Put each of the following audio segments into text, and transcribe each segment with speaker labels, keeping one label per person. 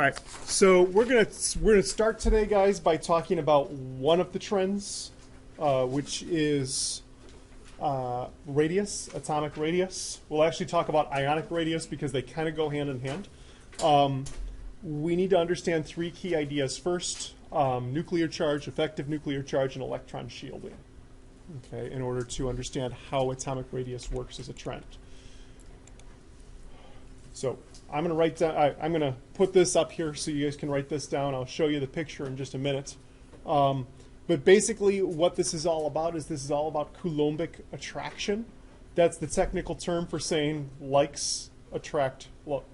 Speaker 1: All right, so we're gonna start today, guys, by talking about one of the trends, which is radius, atomic radius. We'll actually talk about ionic radius because they kind of go hand in hand. We need to understand three key ideas first: nuclear charge, effective nuclear charge, and electron shielding. Okay, in order to understand how atomic radius works as a trend. So I'm going to write down. I'm going to put this up here so you guys can write this down. I'll show you the picture in just a minute. But basically, what this is all about is this is all about Coulombic attraction. That's the technical term for saying likes attract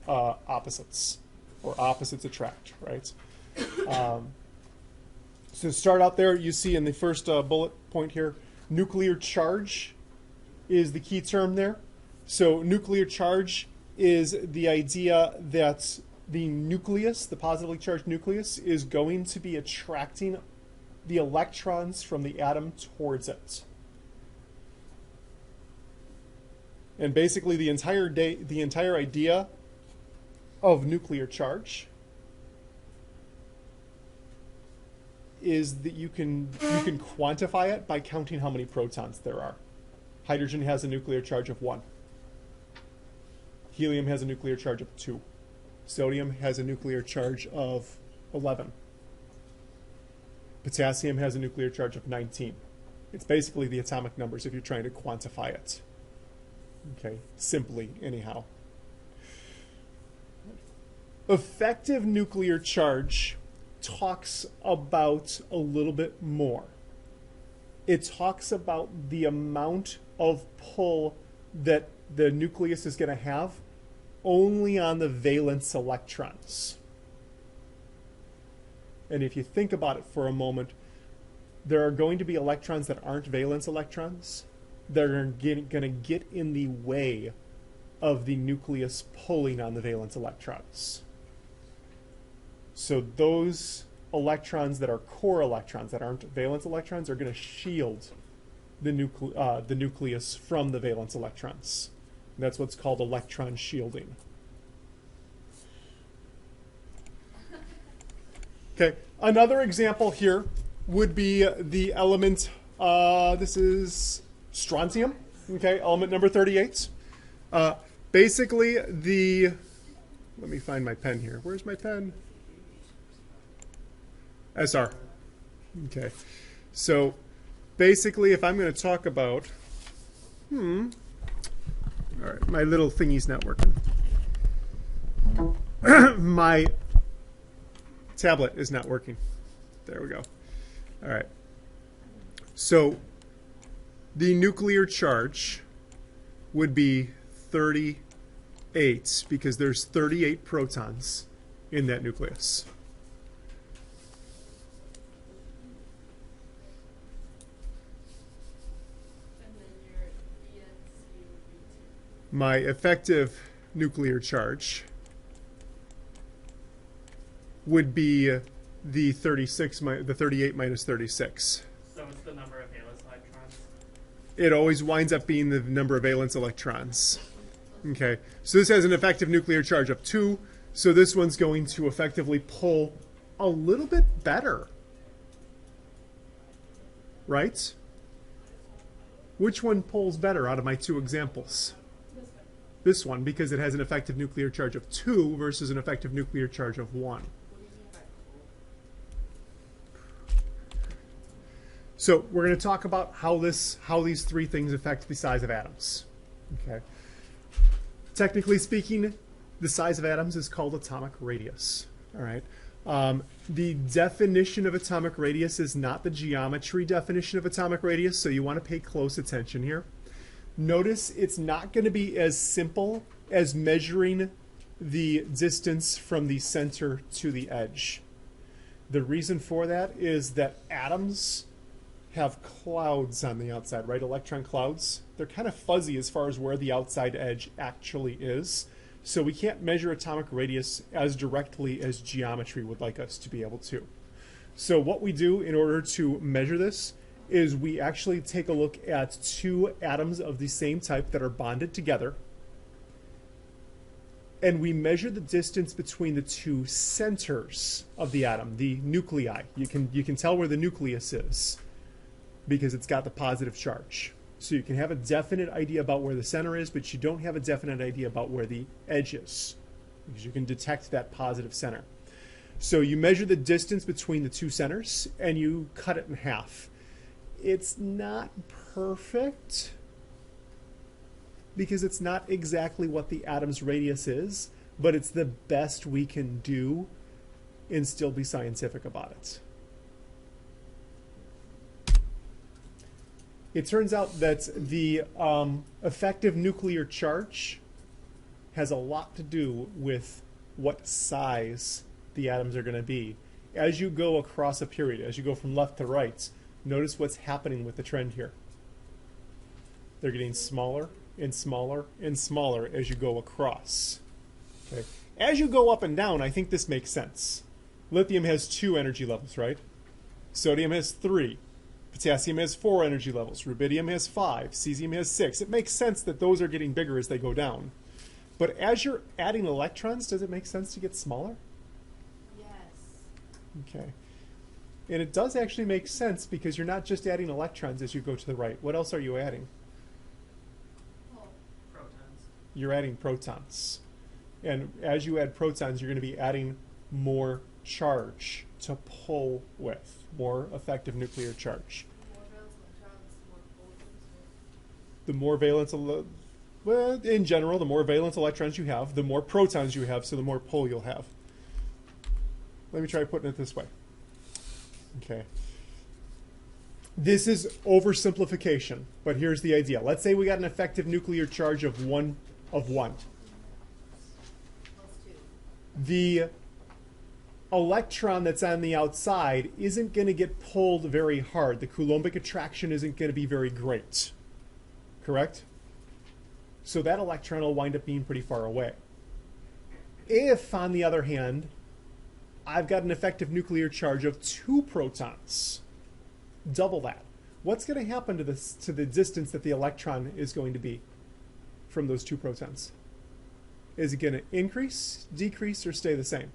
Speaker 1: opposites, or opposites attract, right? So to start out there, you see in the first bullet point here, nuclear charge is the key term there. So nuclear charge is the idea that the nucleus, the positively charged nucleus, is going to be attracting the electrons from the atom towards it. And basically the entire idea of nuclear charge is that you can quantify it by counting how many protons there are. Hydrogen has a nuclear charge of 1. Helium has a nuclear charge of 2. Sodium has a nuclear charge of 11. Potassium has a nuclear charge of 19. It's basically the atomic numbers if you're trying to quantify it. Okay, simply, anyhow. Effective nuclear charge talks about a little bit more. It talks about the amount of pull that the nucleus is going to have only on the valence electrons. And if you think about it for a moment, there are going to be electrons that aren't valence electrons that are going to get in the way of the nucleus pulling on the valence electrons. So those electrons that are core electrons, that aren't valence electrons, are going to shield the nucleus from the valence electrons. And that's what's called electron shielding. Okay, another example here would be the element, this is strontium, okay, element number 38. Basically, let me find my pen here. Where's my pen? SR. Okay, so basically, if I'm going to talk about, all right, my little thingy's not working. My tablet is not working. There we go. All right. So the nuclear charge would be 38 because there's 38 protons in that nucleus. My effective nuclear charge would be the 38 minus 36.
Speaker 2: So it's the number of valence electrons?
Speaker 1: It always winds up being the number of valence electrons. Okay, so this has an effective nuclear charge of 2, so this one's going to effectively pull a little bit better. Right? Which one pulls better out of my two examples? This one, because it has an effective nuclear charge of 2 versus an effective nuclear charge of 1. So we're going to talk about how these three things affect the size of atoms. Okay. Technically speaking, the size of atoms is called atomic radius. All right. The definition of atomic radius is not the geometry definition of atomic radius, so you want to pay close attention here. Notice it's not going to be as simple as measuring the distance from the center to the edge. The reason for that is that atoms have clouds on the outside, right? Electron clouds. They're kind of fuzzy as far as where the outside edge actually is. So we can't measure atomic radius as directly as geometry would like us to be able to. So what we do in order to measure this is we actually take a look at two atoms of the same type that are bonded together. And we measure the distance between the two centers of the atom, the nuclei. You can tell where the nucleus is because it's got the positive charge. So you can have a definite idea about where the center is, but you don't have a definite idea about where the edge is because you can detect that positive center. So you measure the distance between the two centers and you cut it in half. It's not perfect because it's not exactly what the atom's radius is, but it's the best we can do and still be scientific about it. It turns out that the effective nuclear charge has a lot to do with what size the atoms are going to be. As you go across a period, as you go from left to right, notice what's happening with the trend here. They're getting smaller and smaller and smaller as you go across. Okay. As you go up and down, I think this makes sense. Lithium has 2 energy levels, right? Sodium has 3. Potassium has 4 energy levels. Rubidium has 5. Cesium has 6. It makes sense that those are getting bigger as they go down. But as you're adding electrons, does it make sense to get smaller?
Speaker 3: Yes.
Speaker 1: Okay. And it does actually make sense because you're not just adding electrons as you go to the right. What else are you adding?
Speaker 2: Protons.
Speaker 1: You're adding protons. And as you add protons, you're going to be adding more charge to pull with, more effective nuclear charge. The more valence, well, in general, the more valence electrons you have, the more protons you have, so the more pull you'll have. Let me try putting it this way. Okay. This is oversimplification, but here's the idea. Let's say we got an effective nuclear charge of 1 of 1. The electron that's on the outside isn't going to get pulled very hard. The Coulombic attraction isn't going to be very great. Correct? So that electron will wind up being pretty far away. If, on the other hand, I've got an effective nuclear charge of 2 protons, double that, what's going to happen to the distance that the electron is going to be from those 2 protons? Is it going to increase, decrease, or stay the same?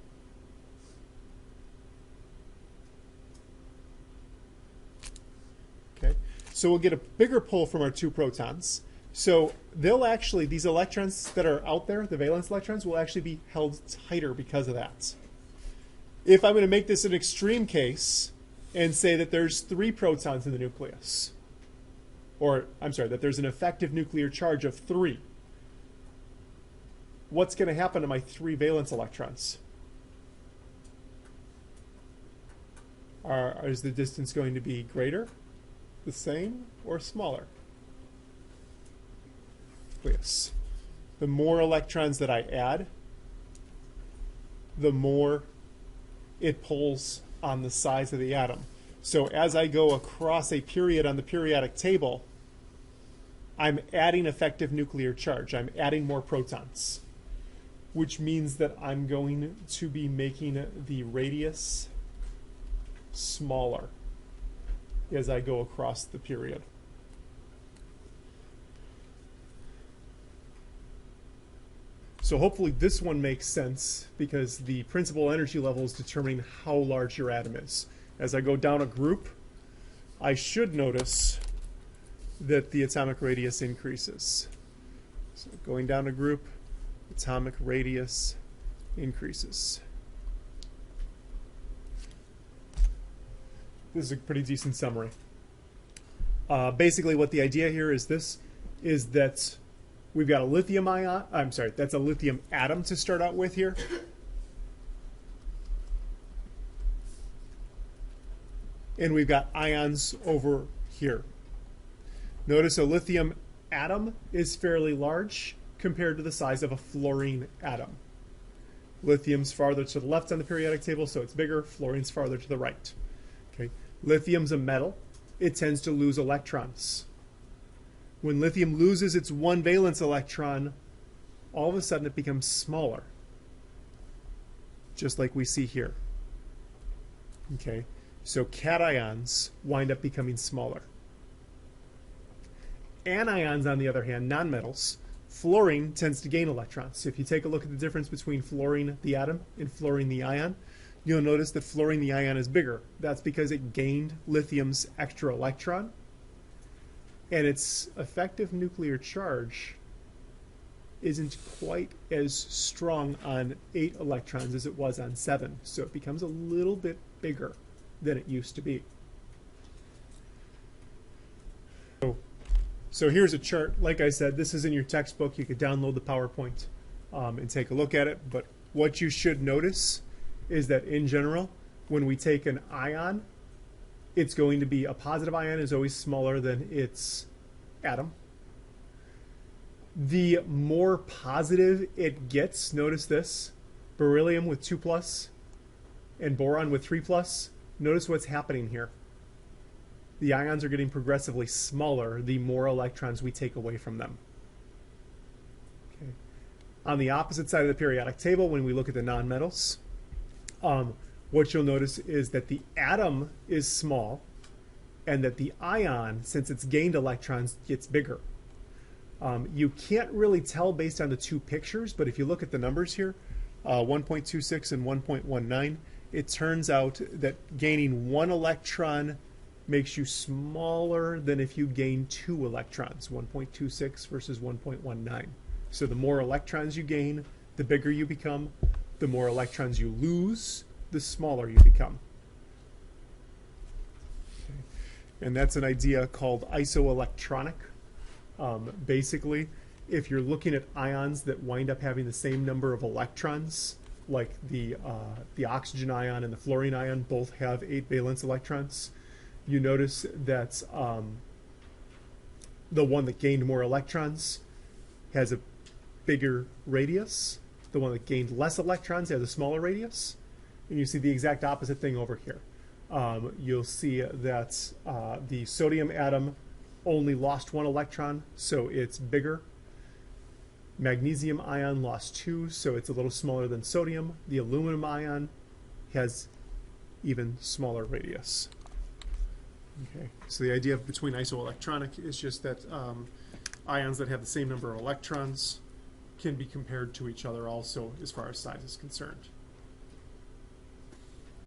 Speaker 1: Okay, so we'll get a bigger pull from our 2 protons. So they'll actually, these electrons that are out there, the valence electrons, will actually be held tighter because of that. If I'm going to make this an extreme case and say that there's 3 protons in the nucleus, or I'm sorry, that there's an effective nuclear charge of 3, what's going to happen to my 3 valence electrons? Is the distance going to be greater, the same, or smaller? Yes. The more electrons that I add, the more it pulls on the size of the atom. So as I go across a period on the periodic table, I'm adding effective nuclear charge. I'm adding more protons, which means that I'm going to be making the radius smaller as I go across the period. So hopefully this one makes sense because the principal energy level is determining how large your atom is. As I go down a group, I should notice that the atomic radius increases. So going down a group, atomic radius increases. This is a pretty decent summary. Basically what the idea here is this, is that we've got a lithium ion, I'm sorry, that's a lithium atom to start out with here. And we've got ions over here. Notice a lithium atom is fairly large compared to the size of a fluorine atom. Lithium's farther to the left on the periodic table, so it's bigger. Fluorine's farther to the right. Okay. Lithium's a metal. It tends to lose electrons. When lithium loses its 1 valence electron, all of a sudden it becomes smaller, just like we see here. Okay, so cations wind up becoming smaller. Anions, on the other hand, nonmetals, Fluorine tends to gain electrons. So if you take a look at the difference between fluorine, the atom, and fluorine, the ion, you'll notice that fluorine, the ion, is bigger. That's because it gained lithium's extra electron, and its effective nuclear charge isn't quite as strong on 8 electrons as it was on 7. So it becomes a little bit bigger than it used to be. So here's a chart. Like I said, this is in your textbook. You could download the PowerPoint and take a look at it. But what you should notice is that in general, when we take an ion, it's going to be a positive ion is always smaller than its atom. The more positive it gets, notice this, beryllium with 2+ and boron with 3+, notice what's happening here. The ions are getting progressively smaller the more electrons we take away from them. Okay. On the opposite side of the periodic table, when we look at the nonmetals, what you'll notice is that the atom is small and that the ion, since it's gained electrons, gets bigger. You can't really tell based on the two pictures, but if you look at the numbers here, 1.26 and 1.19, it turns out that gaining 1 electron makes you smaller than if you gain 2 electrons, 1.26 versus 1.19. So the more electrons you gain, the bigger you become. The more electrons you lose, the smaller you become. Okay. And that's an idea called isoelectronic. Basically, if you're looking at ions that wind up having the same number of electrons, like the oxygen ion and the fluorine ion both have 8 valence electrons, you notice that the one that gained more electrons has a bigger radius. The one that gained less electrons has a smaller radius. And you see the exact opposite thing over here. You'll see that the sodium atom only lost 1 electron, so it's bigger. Magnesium ion lost 2, so it's a little smaller than sodium. The aluminum ion has even smaller radius. Okay, so the idea between isoelectronic is just that ions that have the same number of electrons can be compared to each other also as far as size is concerned.